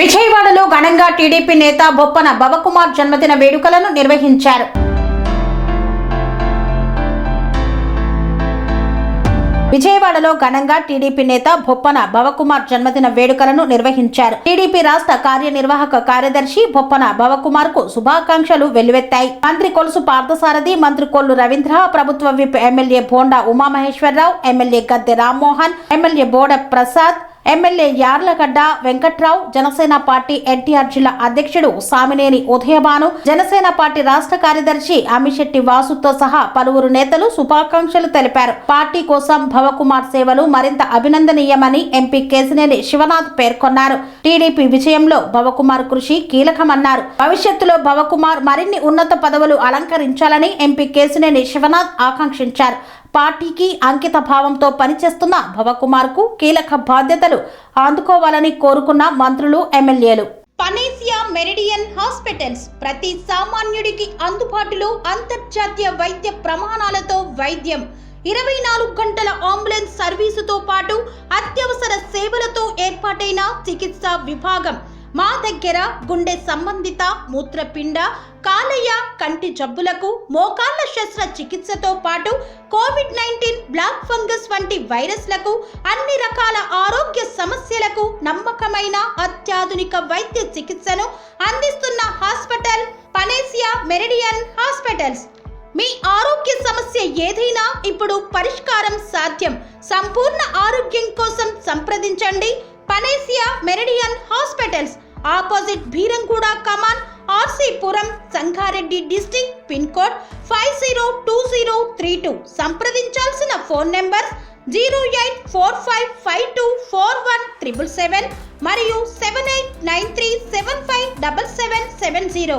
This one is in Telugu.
విజయవాడలో ఘనంగా టీడీపీ నేత బొప్పన భవకుమార్ జన్మదిన వేడుకలను నిర్వహించారు. విజయవాడలో ఘనంగా టీడీపీ నేత బొప్పన భవకుమార్ జన్మదిన వేడుకలను నిర్వహించారు. టీడీపీ రాష్ట్ర కార్యనిర్వాహక కార్యదర్శి బొప్పన భవకుమార్ కు శుభాకాంక్షలు వెల్లువెత్తాయి. మంత్రి కొలుసు పార్థసారథి, మంత్రి కొల్లు రవీంద్ర, ప్రభుత్వ whip MLA Bonda Umamaheswara Rao, MLA Gadde Rammohan, MLA Boda Prasad, MLA Yarlagadda Venkatrao, Janasena party NTR జిల్లా అధ్యక్షుడు సామినేని ఉదయభాను, జనసేన పార్టీ రాష్ట్ర కార్యదర్శి అమిశెట్టి వాసుతో సహా పలువురు నేతలు శుభాకాంక్షలు తెలిపారు. పార్టీ కోసం భవకుమార్ సేవలు మరింత అభినందనీయమని ఎంపీ కేశినేని శివనాథ్ పేర్కొన్నారు. టీడీపీ విజయంలో భవకుమార్ కృషి కీలకమన్నారు. భవిష్యత్తులో భవకుమార్ మరిన్ని ఉన్నత పదవులు అలంకరించాలని ఎంపీ కేశినేని శివనాథ్ ఆకాంక్షించారు. పార్టీకి అంకిత భావంతో పనిచేస్తున్న భవకుమార్ కు కీలక బాధ్యతలు అందుకోవాలని కోరుకున్న మంత్రులు, ఎమ్మెల్యేలు. పనేసియా మెరిడియన్ హాస్పిటల్స్ ప్రతి సామాన్యుడికి అందుబాటులో అంతర్జాతీయ వైద్య ప్రమాణాలతో వైద్యం, 24 గంటల అంబులెన్స్ సర్వీసుతో పాటు అత్యవసర సేవలతో ఏర్పాటైన చికిత్సా విభాగం. మా దగ్గర గుండె సంబంధిత, మూత్రపిండ, కాలేయ, కంటి జబ్బులకు, మోకాళ్ల శస్త్ర చికిత్సతో పాటు కోవిడ్-19, బ్లాక్ ఫంగస్ వంటి వైరస్లకు, అన్ని రకాల ఆరోగ్య సమస్యలకు నమ్మకమైన అత్యాధునిక వైద్య చికిత్సను అందిస్తున్న హాస్పిటల్ పనేసియా మెరిడియన్ హాస్పిటల్స్. మీ ఆరోగ్య సమస్య ఏదైనా ఇప్పుడు పరిష్కారం సాధ్యం. సంపూర్ణ ఆరోగ్యం కోసం సంప్రదించండి Panacea Meridian hospitals, opposite Bheeramguda Kaman, RC Puram, Sangareddy district, pin code 502032. సంప్రదించాల్సిన ఫోన్ నెంబర్ 0845524177 మరియు 7893757770.